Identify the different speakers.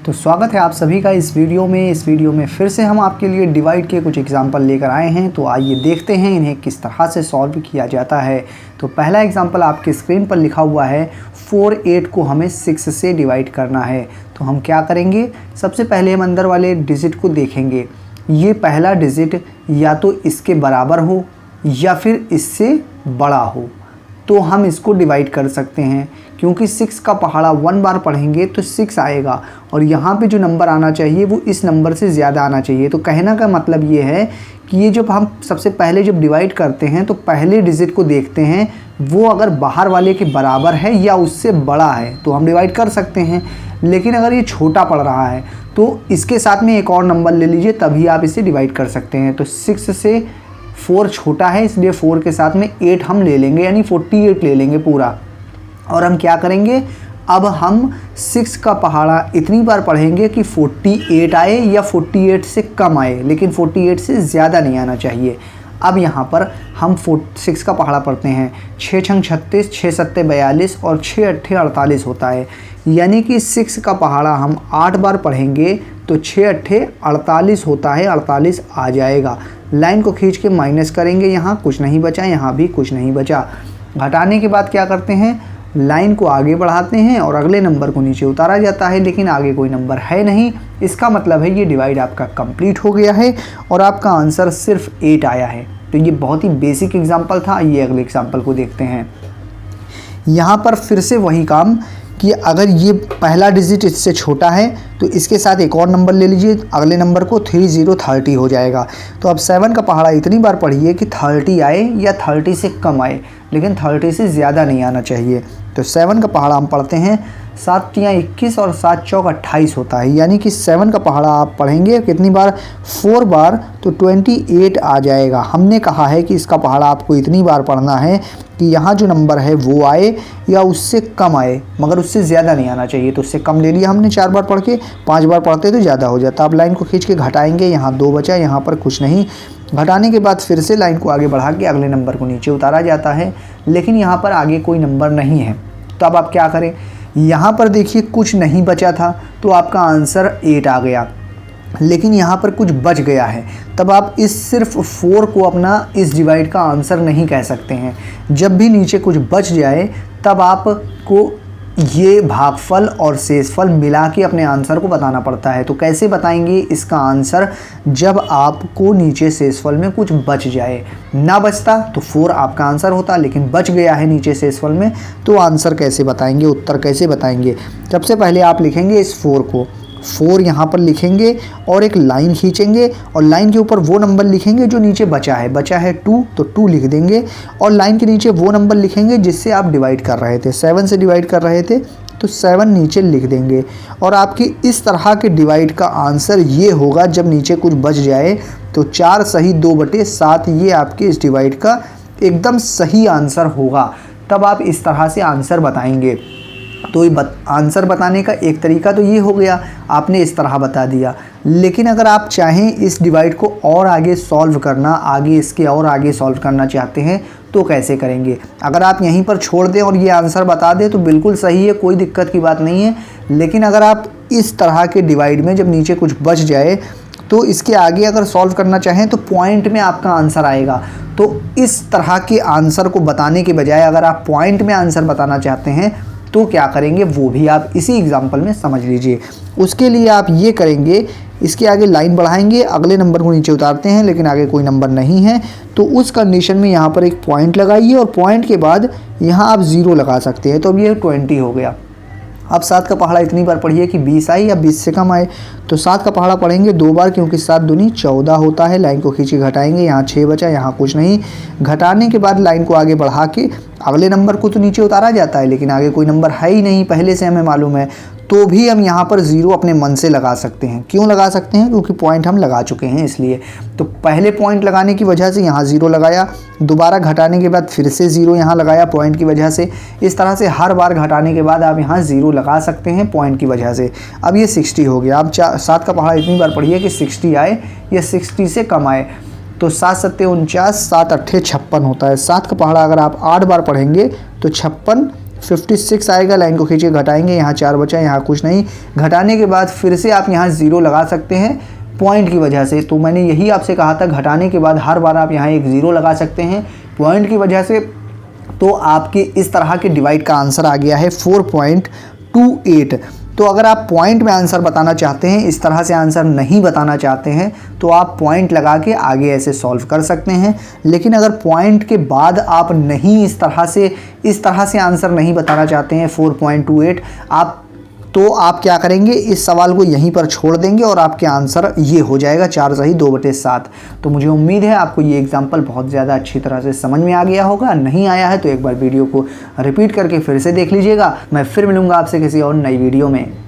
Speaker 1: तो स्वागत है आप सभी का इस वीडियो में फिर से हम आपके लिए डिवाइड के कुछ एग्जाम्पल लेकर आए हैं। तो आइए देखते हैं इन्हें किस तरह से सॉल्व किया जाता है। तो पहला एग्जाम्पल आपके स्क्रीन पर लिखा हुआ है 4 8 को हमें 6 से डिवाइड करना है। तो हम क्या करेंगे, सबसे पहले हम अंदर वाले डिजिट को देखेंगे। ये पहला डिजिट या तो इसके बराबर हो या फिर इससे बड़ा हो, तो हम इसको डिवाइड कर सकते हैं। क्योंकि 6 का पहाड़ा 1 बार पढ़ेंगे तो 6 आएगा और यहाँ पे जो नंबर आना चाहिए वो इस नंबर से ज़्यादा आना चाहिए। तो कहने का मतलब ये है कि ये जब हम सबसे पहले जब डिवाइड करते हैं तो पहले डिजिट को देखते हैं, वो अगर बाहर वाले के बराबर है या उससे बड़ा है तो हम डिवाइड कर सकते हैं। लेकिन अगर ये छोटा पड़ रहा है तो इसके साथ में एक और नंबर ले लीजिए, तभी आप इसे डिवाइड कर सकते हैं। तो 6 से 4 छोटा है, इसलिए 4 के साथ में 8 हम ले लेंगे, यानी 48 ले लेंगे पूरा। और हम क्या करेंगे, अब हम 6 का पहाड़ा इतनी बार पढ़ेंगे कि 48 आए या 48 से कम आए, लेकिन 48 से ज़्यादा नहीं आना चाहिए। अब यहाँ पर हम 6 का पहाड़ा पढ़ते हैं। 6 छंग 36, 6 सत्ते 42 और 6 अट्ठे 48 होता है। यानी कि 6 का पहाड़ा हम 8 बार पढ़ेंगे तो 6 अट्ठे 48 होता है, 48 आ जाएगा। लाइन को खींच के माइनस करेंगे, यहाँ कुछ नहीं बचा, यहाँ भी कुछ नहीं बचा। घटाने के बाद क्या करते हैं, लाइन को आगे बढ़ाते हैं और अगले नंबर को नीचे उतारा जाता है, लेकिन आगे कोई नंबर है नहीं। इसका मतलब है ये डिवाइड आपका कंप्लीट हो गया है और आपका आंसर सिर्फ 8 आया है। तो ये बहुत ही बेसिक एग्जांपल था। ये अगले एग्जांपल को देखते हैं। यहाँ पर फिर से वही काम कि अगर ये पहला डिजिट इससे छोटा है तो इसके साथ एक और नंबर ले लीजिए, अगले नंबर को 30 हो जाएगा। तो अब 7 का पहाड़ा इतनी बार पढ़िए कि 30 आए या 30 से कम आए, लेकिन 30 से ज़्यादा नहीं आना चाहिए। तो 7 का पहाड़ा हम पढ़ते हैं, 7 तियाँ 21 और 7 चौक 28 होता है। यानी कि 7 का पहाड़ा आप पढ़ेंगे कितनी बार, 4 बार, तो 28 आ जाएगा। हमने कहा है कि इसका पहाड़ा आपको इतनी बार पढ़ना है कि यहाँ जो नंबर है वो आए या उससे कम आए, मगर उससे ज़्यादा नहीं आना चाहिए। तो उससे कम ले लिया हमने 4 बार पढ़ के, 5 बार पढ़ते तो ज़्यादा हो जाता। अब लाइन को खींच के घटाएंगे, यहाँ 2 बचा, यहाँ पर कुछ नहीं। घटाने के बाद फिर से लाइन को आगे बढ़ा के अगले नंबर को नीचे उतारा जाता है, लेकिन यहाँ पर आगे कोई नंबर नहीं है। तो अब आप क्या करें, यहाँ पर देखिए कुछ नहीं बचा था तो आपका आंसर 8 आ गया, लेकिन यहाँ पर कुछ बच गया है। तब आप इस सिर्फ 4 को अपना इस डिवाइड का आंसर नहीं कह सकते हैं। जब भी नीचे कुछ बच जाए तब आपको ये भागफल और शेषफल मिला के अपने आंसर को बताना पड़ता है। तो कैसे बताएंगे इसका आंसर, जब आपको नीचे शेषफल में कुछ बच जाए। ना बचता तो 4 आपका आंसर होता, लेकिन बच गया है नीचे शेषफल में, तो आंसर कैसे बताएंगे, उत्तर कैसे बताएंगे। सबसे पहले आप लिखेंगे इस 4 को, 4 यहाँ पर लिखेंगे और एक लाइन खींचेंगे और लाइन के ऊपर वो नंबर लिखेंगे जो नीचे बचा है 2, तो 2 लिख देंगे और लाइन के नीचे वो नंबर लिखेंगे जिससे आप डिवाइड कर रहे थे। 7 से डिवाइड कर रहे थे तो 7 नीचे लिख देंगे। और आपकी इस तरह के डिवाइड का आंसर ये होगा, जब नीचे कुछ बच जाए तो 4 सही 2/7 ये आपके इस डिवाइड का एकदम सही आंसर होगा। तब आप इस तरह से आंसर बताएंगे। तो आंसर बताने का एक तरीका तो ये हो गया, आपने इस तरह बता दिया। लेकिन अगर आप चाहें इस डिवाइड को और आगे सॉल्व करना, इसके और आगे सॉल्व करना चाहते हैं तो कैसे करेंगे। अगर आप यहीं पर छोड़ दें और ये आंसर बता दें तो बिल्कुल सही है, कोई दिक्कत की बात नहीं है। लेकिन अगर आप इस तरह के डिवाइड में जब नीचे कुछ बच जाए तो इसके आगे अगर सॉल्व करना चाहें तो पॉइंट में आपका आंसर आएगा। तो इस तरह के आंसर को बताने के बजाय अगर आप पॉइंट में आंसर बताना चाहते हैं तो क्या करेंगे, वो भी आप इसी एग्जाम्पल में समझ लीजिए। उसके लिए आप ये करेंगे, इसके आगे लाइन बढ़ाएंगे, अगले नंबर को नीचे उतारते हैं, लेकिन आगे कोई नंबर नहीं है, तो उस कंडीशन में यहाँ पर एक पॉइंट लगाइए और पॉइंट के बाद यहाँ आप 0 लगा सकते हैं। तो अब ये 20 हो गया। अब 7 का पहाड़ा इतनी बार पढ़िए कि 20 आए या 20 से कम आए। तो 7 का पहाड़ा पढ़ेंगे 2 बार, क्योंकि 7 दूनी 14 होता है। लाइन को खींचे घटाएंगे, यहाँ 6 बचा, यहाँ कुछ नहीं। घटाने के बाद लाइन को आगे बढ़ा के अगले नंबर को तो नीचे उतारा जाता है, लेकिन आगे कोई नंबर है ही नहीं, पहले से हमें मालूम है। तो भी हम यहाँ पर 0 अपने मन से लगा सकते हैं। क्यों लगा सकते हैं, क्योंकि पॉइंट हम लगा चुके हैं इसलिए। तो पहले पॉइंट लगाने की वजह से यहाँ 0 लगाया, दोबारा घटाने के बाद फिर से 0 यहाँ लगाया पॉइंट की वजह से। इस तरह से हर बार घटाने के बाद आप यहाँ 0 लगा सकते हैं पॉइंट की वजह से। अब ये 60 हो गया। अब 7 का पहाड़ा इतनी बार पढ़िए कि 60 आए या 60 से कम आए। तो 7 सत्ते 49, 7 अट्ठे 56 होता है। 7 का पहाड़ा अगर आप 8 बार पढ़ेंगे तो 56 56 आएगा। लाइन को खींचे घटाएंगे, यहाँ 4 बचा, यहाँ कुछ नहीं। घटाने के बाद फिर से आप यहाँ 0 लगा सकते हैं पॉइंट की वजह से। तो मैंने यही आपसे कहा था, घटाने के बाद हर बार आप यहाँ एक 0 लगा सकते हैं पॉइंट की वजह से। तो आपके इस तरह के डिवाइड का आंसर आ गया है 4.28। तो अगर आप पॉइंट में आंसर बताना चाहते हैं, इस तरह से आंसर नहीं बताना चाहते हैं, तो आप पॉइंट लगा के आगे ऐसे सॉल्व कर सकते हैं। लेकिन अगर पॉइंट के बाद आप नहीं इस तरह से आंसर नहीं बताना चाहते हैं 4.28, तो आप क्या करेंगे, इस सवाल को यहीं पर छोड़ देंगे और आपके आंसर ये हो जाएगा 4 सही 2/7। तो मुझे उम्मीद है आपको ये एग्जाम्पल बहुत ज़्यादा अच्छी तरह से समझ में आ गया होगा। नहीं आया है तो एक बार वीडियो को रिपीट करके फिर से देख लीजिएगा। मैं फिर मिलूँगा आपसे किसी और नई वीडियो में।